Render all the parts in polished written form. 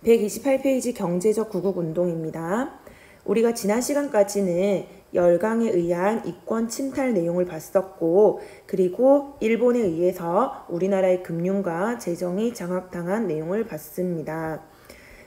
128페이지 경제적 구국운동입니다. 우리가 지난 시간까지는 열강에 의한 이권 침탈 내용을 봤었고, 그리고 일본에 의해서 우리나라의 금융과 재정이 장악당한 내용을 봤습니다.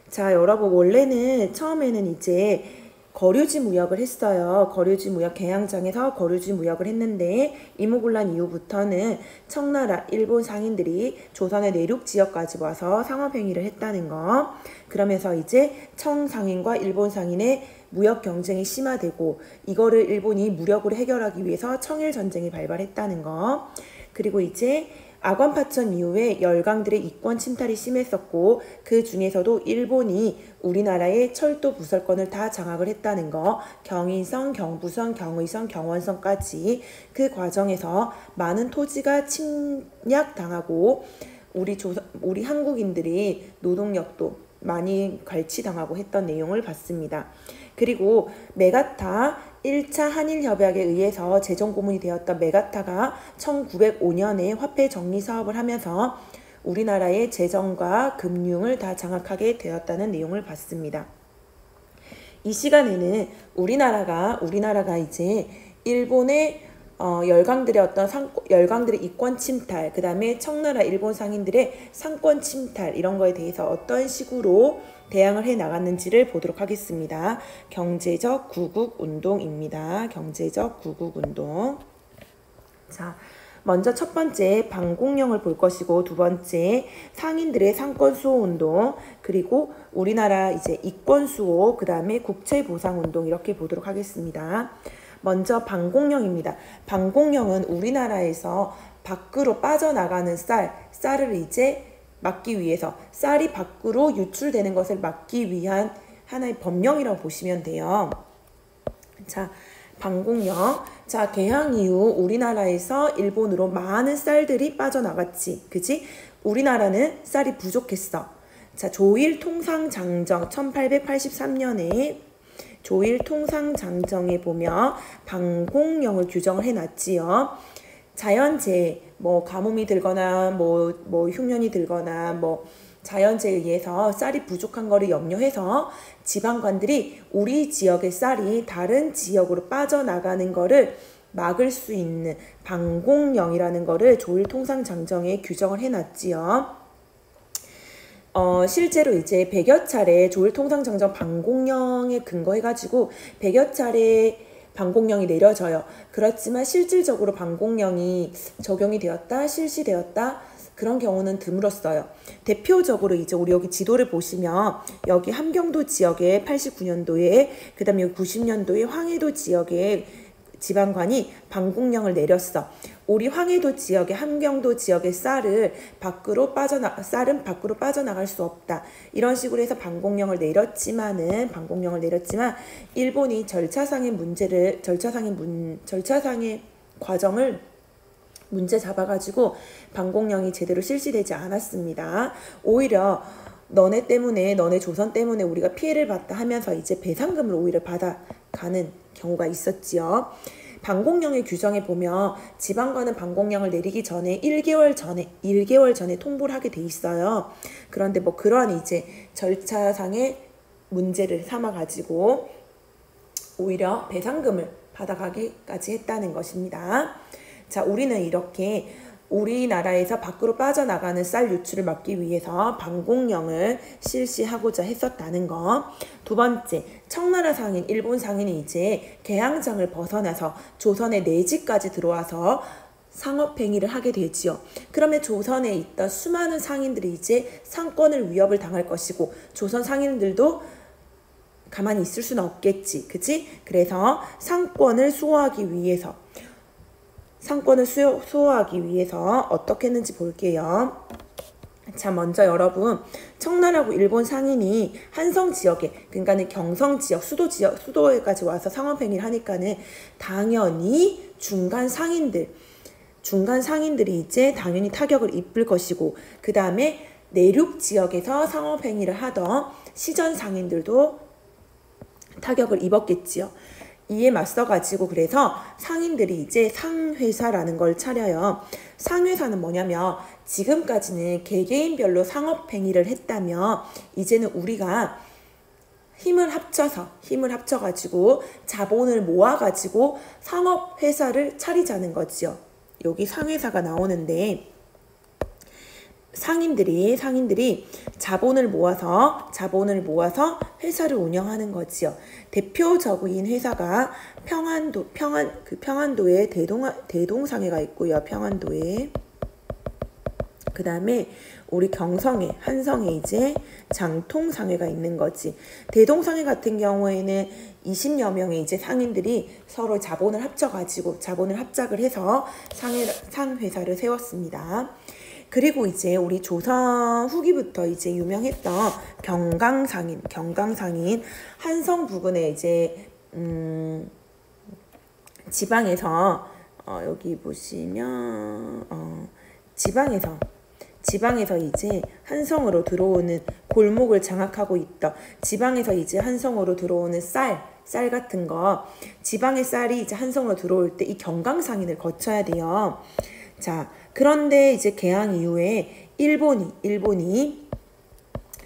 자, 여러분, 원래는 처음에는 이제 거류지 무역을 했어요. 거류지 무역 개항장에서 거류지 무역을 했는데, 이모군란 이후부터는 청나라 일본 상인들이 조선의 내륙 지역까지 와서 상업행위를 했다는 거. 그러면서 이제 청상인과 일본 상인의 무역 경쟁이 심화되고, 이거를 일본이 무력으로 해결하기 위해서 청일전쟁이 발발했다는 거. 그리고 이제 아관파천 이후에 열강들의 이권 침탈이 심했었고, 그 중에서도 일본이 우리나라의 철도 부설권을 다 장악을 했다는 거, 경인선, 경부선, 경의선, 경원선까지. 그 과정에서 많은 토지가 침략당하고 우리 한국인들이 노동력도 많이 갈취당하고 했던 내용을 봤습니다. 그리고 메가타 1차 한일협약에 의해서 재정고문이 되었던 메가타가 1905년에 화폐 정리 사업을 하면서 우리나라의 재정과 금융을 다 장악하게 되었다는 내용을 봤습니다. 이 시간에는 우리나라가 이제 일본의 열강들의 열강들의 이권 침탈, 그 다음에 청나라 일본 상인들의 상권 침탈, 이런 거에 대해서 어떤 식으로 대항을 해 나갔는지를 보도록 하겠습니다. 경제적 구국운동입니다. 경제적 구국운동. 자, 먼저 첫 번째 방공령을 볼 것이고, 두 번째 상인들의 상권 수호 운동, 그리고 우리나라 이제 이권 수호, 그 다음에 국채 보상 운동, 이렇게 보도록 하겠습니다. 먼저 방공령입니다. 방공령은 우리나라에서 밖으로 빠져나가는 쌀을 이제 막기 위해서, 쌀이 밖으로 유출되는 것을 막기 위한 하나의 법령이라고 보시면 돼요. 자, 방공령. 자, 개항 이후 우리나라에서 일본으로 많은 쌀들이 빠져나갔지. 그지? 우리나라는 쌀이 부족했어. 자, 조일 통상장정 1883년에 조일 통상장정에 보면 방공령을 규정을 해놨지요. 자연재해, 가뭄이 들거나 흉년이 들거나 자연재해에 의해서 쌀이 부족한 거를 염려해서 지방관들이 우리 지역의 쌀이 다른 지역으로 빠져나가는 거를 막을 수 있는 방공령이라는 거를 조일 통상장정에 규정을 해놨지요. 실제로 이제 100여 차례 조일 통상장정 방공령에 근거해가지고 100여 차례 방공령이 내려져요. 그렇지만 실질적으로 방공령이 적용이 되었다, 실시되었다, 그런 경우는 드물었어요. 대표적으로 이제 우리 여기 지도를 보시면 여기 함경도 지역에 89년도에, 그 다음에 90년도에 황해도 지역에 지방관이 방공령을 내렸어. 우리 황해도 지역의 함경도 지역의 쌀은 밖으로 빠져나갈 수 없다. 이런 식으로 해서 방공령을 내렸지만 일본이 절차상의 과정을 문제 잡아가지고 방공령이 제대로 실시되지 않았습니다. 오히려 너네 조선 때문에 우리가 피해를 봤다 하면서 이제 배상금을 오히려 받아가는 경우가 있었지요. 방공령의 규정에 보면 지방관은 방공령을 내리기 전에 1개월 전에 통보를 하게 돼 있어요. 그런데 그런 이제 절차상의 문제를 삼아가지고 오히려 배상금을 받아가기까지 했다는 것입니다. 자, 우리는 이렇게 우리나라에서 밖으로 빠져나가는 쌀 유출을 막기 위해서 방공령을 실시하고자 했었다는 거. 두 번째, 청나라 상인, 일본 상인이 이제 개항장을 벗어나서 조선의 내지까지 들어와서 상업행위를 하게 되지요. 그러면 조선에 있던 수많은 상인들이 이제 상권을 위협을 당할 것이고, 조선 상인들도 가만히 있을 수는 없겠지. 그치? 그래서 상권을 수호하기 위해서 어떻게 했는지 볼게요. 자, 먼저 여러분, 청나라고 일본 상인이 한성 지역에, 그러니까는 경성 지역, 수도에까지 와서 상업행위를 하니까는 당연히 중간 상인들이 이제 당연히 타격을 입을 것이고, 그 다음에 내륙 지역에서 상업행위를 하던 시전 상인들도 타격을 입었겠지요. 이에 맞서가지고 그래서 상인들이 이제 상회사라는 걸 차려요. 상회사는 뭐냐면 지금까지는 개개인별로 상업행위를 했다면 이제는 우리가 힘을 합쳐가지고 자본을 모아가지고 상업회사를 차리자는 거지요. 여기 상회사가 나오는데 상인들이 자본을 모아서 회사를 운영하는 거지요. 대표적인 회사가 평안도에 대동상해가 있고요. 평안도에. 그 다음에 우리 경성에, 한성에 이제 장통상해가 있는 거지. 대동상해 같은 경우에는 20여 명의 이제 상인들이 서로 자본을 합작을 해서 상회사를 세웠습니다. 그리고 이제 우리 조선 후기부터 이제 유명했던 경강상인 한성 부근에 이제 지방에서 여기 보시면 지방에서 이제 한성으로 들어오는 골목을 장악하고 있던 지방에서 이제 한성으로 들어오는 쌀 같은 거 지방의 쌀이 이제 한성으로 들어올 때 이 경강상인을 거쳐야 돼요. 자, 그런데 이제 개항 이후에 일본이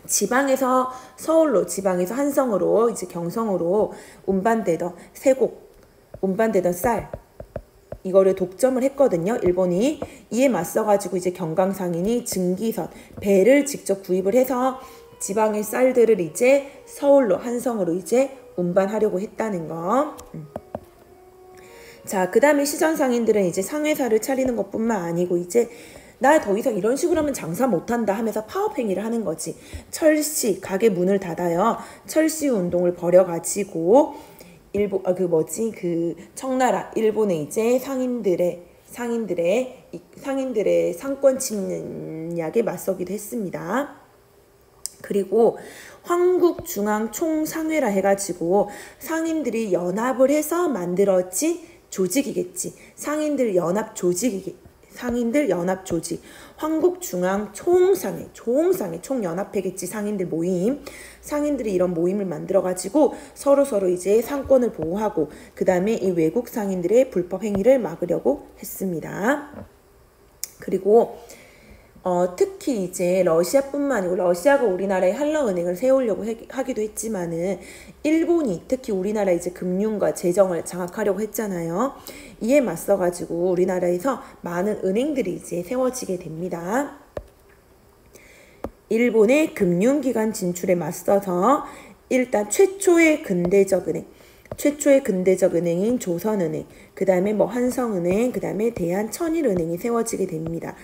지방에서 한성으로 이제 경성으로 운반되던 쌀 이거를 독점을 했거든요. 일본이. 이에 맞서가지고 이제 경강상인이 증기선 배를 직접 구입을 해서 지방의 쌀들을 이제 한성으로 이제 운반하려고 했다는 거. 자, 그 다음에 시전상인들은 이제 상회사를 차리는 것뿐만 아니고 이제 나 더 이상 이런 식으로 하면 장사 못한다 하면서 파업행위를 하는 거지. 가게 문을 닫아요. 철시 운동을 벌여가지고 청나라 일본의 이제 상인들의 상권 침략에 맞서기도 했습니다. 그리고 황국중앙총상회라 해가지고 상인들이 연합을 해서 만들어진 조직이겠지. 상인들 연합 조직. 황국중앙총상회, 총연합회겠지. 상인들 모임. 상인들이 이런 모임을 만들어가지고 서로 이제 상권을 보호하고 그 다음에 이 외국 상인들의 불법 행위를 막으려고 했습니다. 그리고 특히 이제 러시아뿐만 아니고 러시아가 우리나라에 한러은행을 세우려고 하기도 했지만은 일본이 특히 우리나라 이제 금융과 재정을 장악하려고 했잖아요. 이에 맞서가지고 우리나라에서 많은 은행들이 이제 세워지게 됩니다. 일본의 금융기관 진출에 맞서서 일단 최초의 근대적 은행인 조선은행, 그 다음에 한성은행, 그 다음에 대한천일은행이 세워지게 됩니다.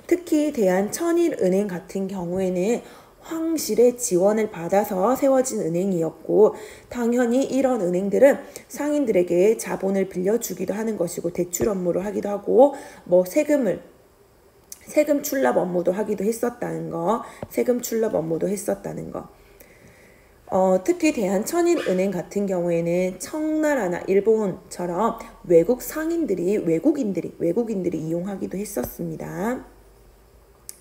특히 대한천일은행 같은 경우에는 황실의 지원을 받아서 세워진 은행이었고 당연히 이런 은행들은 상인들에게 자본을 빌려주기도 하는 것이고 대출 업무를 하기도 하고 세금 출납 업무도 했었다는 거. 특히 대한천일은행 같은 경우에는 청나라나 일본처럼 외국인들이 이용하기도 했었습니다.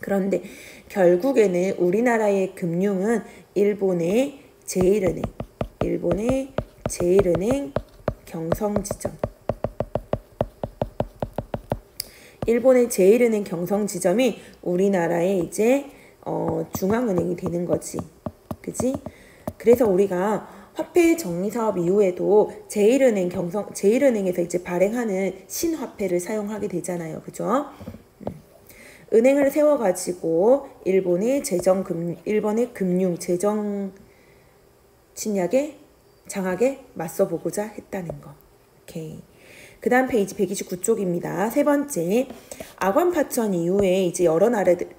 그런데 결국에는 우리나라의 금융은 일본의 제일은행 경성지점이 우리나라의 이제 중앙은행이 되는 거지. 그지? 그래서 우리가 화폐 정리 사업 이후에도 제일은행에서 이제 발행하는 신화폐를 사용하게 되잖아요. 그죠? 은행을 세워가지고 일본의 금융 재정 침략에 장악에 맞서보고자 했다는 거. 오케이. 그 다음 페이지 129쪽입니다. 세 번째, 아관 파천 이후에 이제 여러 나라들,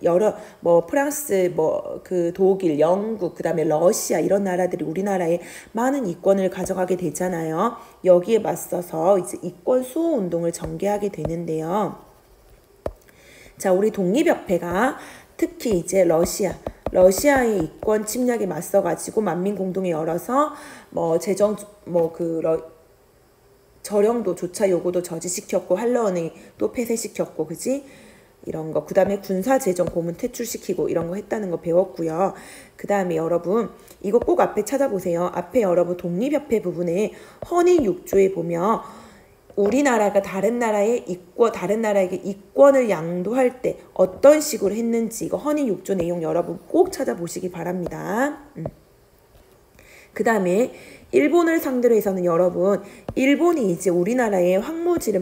프랑스, 독일, 영국, 그 다음에 러시아 이런 나라들이 우리나라에 많은 이권을 가져가게 되잖아요. 여기에 맞서서 이제 이권 수호 운동을 전개하게 되는데요. 자, 우리 독립협회가 특히 이제 러시아의 이권 침략에 맞서가지고 만민공동회 열어서 저령도 조차 요구도 저지시켰고 한러은행 또 폐쇄시켰고, 그지? 이런 거. 그 다음에 군사재정 고문 퇴출시키고 이런 거 했다는 거 배웠고요. 그 다음에 여러분 이거 꼭 앞에 찾아보세요. 앞에 여러분 독립협회 부분에 헌인 6조에 보면 우리나라가 다른 나라에게 이권을 양도할 때 어떤 식으로 했는지 이거 헌인 6조 내용 여러분 꼭 찾아보시기 바랍니다. 그 다음에 일본을 상대로 해서는 여러분 일본이 이제 우리나라에 황무지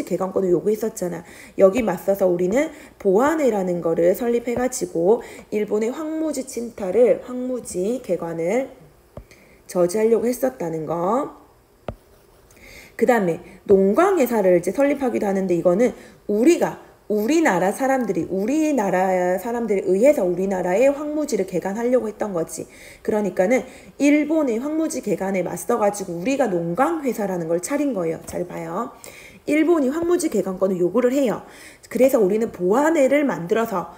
개간권을 요구했었잖아. 여기 맞서서 우리는 보안회라는 거를 설립해가지고 일본의 황무지 개간을 저지하려고 했었다는 거. 그 다음에 농광회사를 이제 설립하기도 하는데 이거는 우리나라 사람들에 의해서 우리나라의 황무지를 개간하려고 했던 거지. 그러니까는 일본의 황무지 개간에 맞서가지고 우리가 농광회사라는 걸 차린 거예요. 잘 봐요. 일본이 황무지 개간권을 요구를 해요. 그래서 우리는 보안회를 만들어서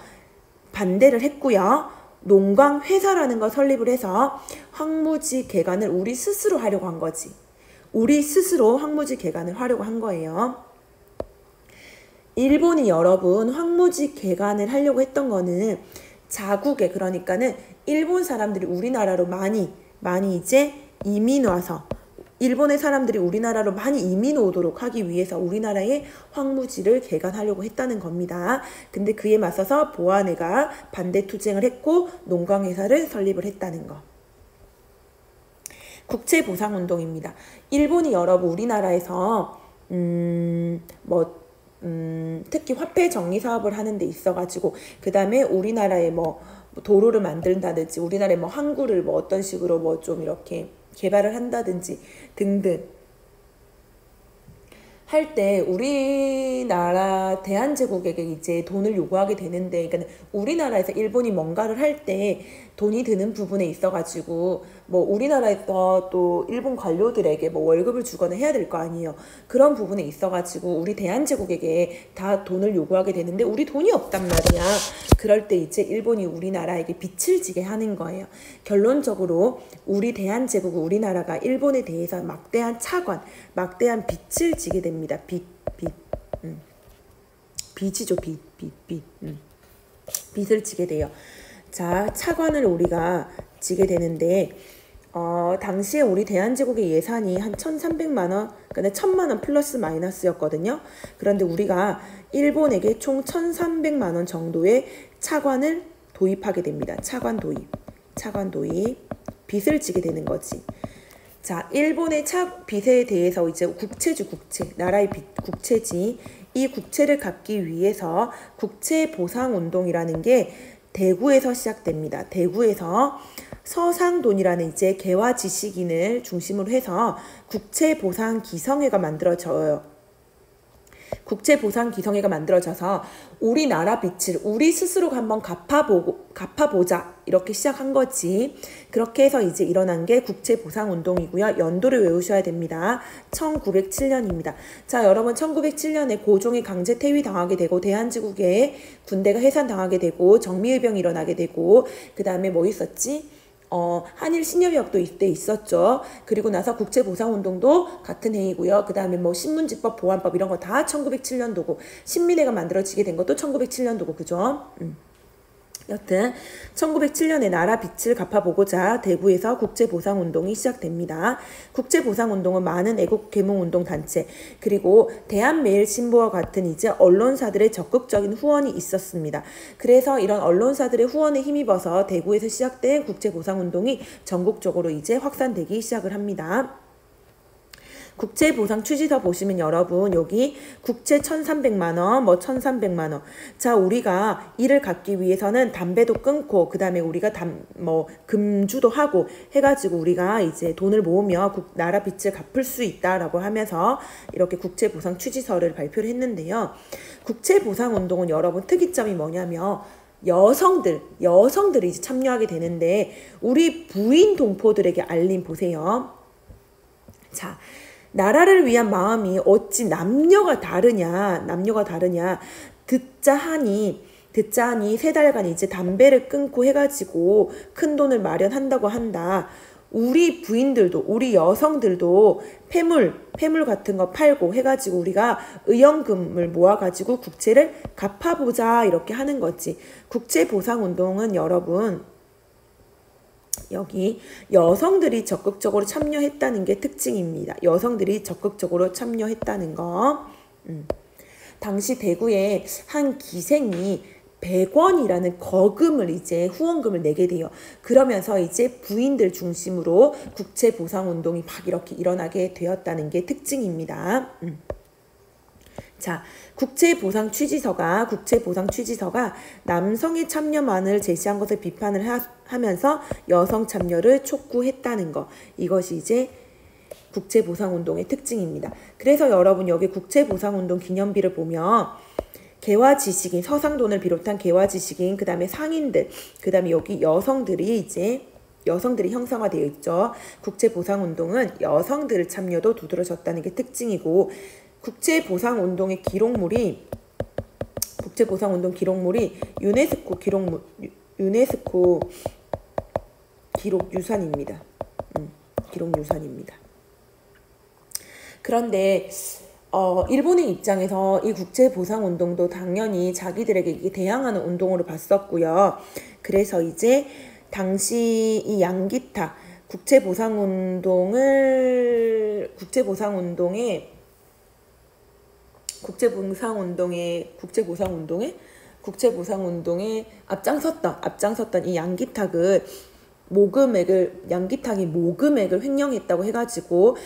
반대를 했고요. 농광회사라는 걸 설립을 해서 황무지 개간을 우리 스스로 하려고 한 거지. 우리 스스로 황무지 개간을 하려고 한 거예요. 일본이 여러분 황무지 개간을 하려고 했던 거는 자국에 그러니까는 일본 사람들이 우리나라로 많이 이제 이민 와서 일본의 사람들이 우리나라로 많이 이민 오도록 하기 위해서 우리나라의 황무지를 개간하려고 했다는 겁니다. 근데 그에 맞서서 보안회가 반대 투쟁을 했고 농광회사를 설립을 했다는 거. 국채보상운동입니다. 일본이 여러분 우리나라에서 특히 화폐 정리 사업을 하는 데 있어가지고 그 다음에 우리나라에 도로를 만든다든지 우리나라에 항구를 어떤 식으로 좀 이렇게 개발을 한다든지 등등 할 때 우리나라 대한제국에게 이제 돈을 요구하게 되는데 그러니까 우리나라에서 일본이 뭔가를 할 때 돈이 드는 부분에 있어가지고 우리나라에서 또 일본 관료들에게 월급을 주거나 해야 될 거 아니에요. 그런 부분에 있어가지고 우리 대한제국에게 다 돈을 요구하게 되는데 우리 돈이 없단 말이야. 그럴 때 이제 일본이 우리나라에게 빚을 지게 하는 거예요. 결론적으로 우리 대한제국 우리나라가 일본에 대해서 막대한 막대한 빚을 지게 됩니다. 빚이죠. 빚을 지게 돼요. 자, 차관을 우리가 지게 되는데 당시에 우리 대한제국의 예산이 한 1,300만 원, 그러니까 1,000만 원 플러스 마이너스였거든요. 그런데 우리가 일본에게 총 1,300만 원 정도의 차관을 도입하게 됩니다. 차관 도입. 빚을 지게 되는 거지. 자, 일본의 빚에 대해서 이제 나라의 국채지. 이 국채를 갚기 위해서 국채보상운동이라는 게 대구에서 시작됩니다. 대구에서 서상돈이라는 이제 개화 지식인을 중심으로 해서 국채보상기성회가 만들어져요. 국채보상기성회가 만들어져서 우리나라 빚을 우리 스스로 한번 갚아보자 이렇게 시작한 거지. 그렇게 해서 이제 일어난 게 국채보상운동이고요. 연도를 외우셔야 됩니다. 1907년입니다. 자, 여러분 1907년에 고종이 강제 퇴위 당하게 되고 대한제국의 군대가 해산당하게 되고 정미의병이 일어나게 되고 그 다음에 뭐 있었지? 한일 신협약도 이때 있었죠. 그리고 나서 국채보상운동도 같은 해이고요. 그 다음에 신문지법, 보안법 이런 거 다 1907년도고 신민회가 만들어지게 된 것도 1907년도고 그죠? 여튼 1907년에 나라 빚을 갚아보고자 대구에서 국채보상운동이 시작됩니다. 국채보상운동은 많은 애국개몽운동 단체 그리고 대한매일신보와 같은 이제 언론사들의 적극적인 후원이 있었습니다. 그래서 이런 언론사들의 후원에 힘입어서 대구에서 시작된 국채보상운동이 전국적으로 이제 확산되기 시작을 합니다. 국채보상 취지서 보시면 여러분 여기 국채 1,300만원 1,300만원 자 우리가 이를 갚기 위해서는 담배도 끊고 그 다음에 우리가 금주도 하고 해가지고 우리가 이제 돈을 모으며 나라 빚을 갚을 수 있다라고 하면서 이렇게 국채보상 취지서를 발표를 했는데요. 국채보상운동은 여러분 특이점이 뭐냐면 여성들이 이제 참여하게 되는데 우리 부인 동포들에게 보세요. 자, 나라를 위한 마음이 어찌 남녀가 다르냐 듣자 하니 3달간 이제 담배를 끊고 해가지고 큰 돈을 마련한다고 한다. 우리 부인들도, 우리 여성들도 폐물 같은 거 팔고 해가지고 우리가 의연금을 모아가지고 국채를 갚아보자 이렇게 하는 거지. 국채보상운동은 여러분 여기 여성들이 적극적으로 참여했다는 게 특징입니다. 여성들이 적극적으로 참여했다는 거. 당시 대구에 한 기생이 100원이라는 거금을 이제 후원금을 내게 돼요. 그러면서 이제 부인들 중심으로 국채보상운동이 막 이렇게 일어나게 되었다는 게 특징입니다. 자, 국채보상 취지서가 남성의 참여만을 제시한 것을 비판을 하면서 여성 참여를 촉구했다는 거. 이것이 이제 국채보상운동의 특징입니다. 그래서 여러분 여기 국채보상운동 기념비를 보면 개화지식인, 서상돈을 비롯한 개화지식인, 그 다음에 상인들, 그 다음에 여기 여성들이 형상화되어 있죠. 국채보상운동은 여성들의 참여도 두드러졌다는 게 특징이고, 국채보상운동 기록물이 유네스코 기록유산입니다. 기록유산입니다. 그런데 일본의 입장에서 이 국채보상운동도 당연히 자기들에게 이게 대항하는 운동으로 봤었고요. 그래서 이제 당시 이 양기타 국채보상운동에 앞장섰던 이 양기탁이 모금액을 횡령했다고 해가지고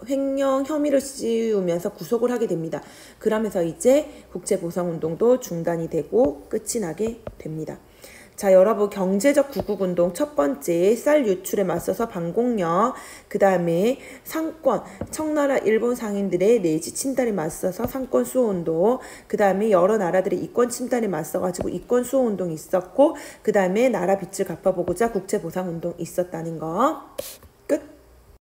횡령 혐의를 씌우면서 구속을 하게 됩니다. 그러면서 이제 국채보상운동도 중단이 되고 끝이 나게 됩니다. 자, 여러분 경제적 구국운동 첫 번째 쌀 유출에 맞서서 반공력, 그 다음에 상권, 청나라 일본 상인들의 내지 침탈에 맞서서 상권 수호운동, 그 다음에 여러 나라들의 이권 침탈에 맞서가지고 이권 수호운동이 있었고, 그 다음에 나라 빚을 갚아보고자 국채보상운동이 있었다는 거.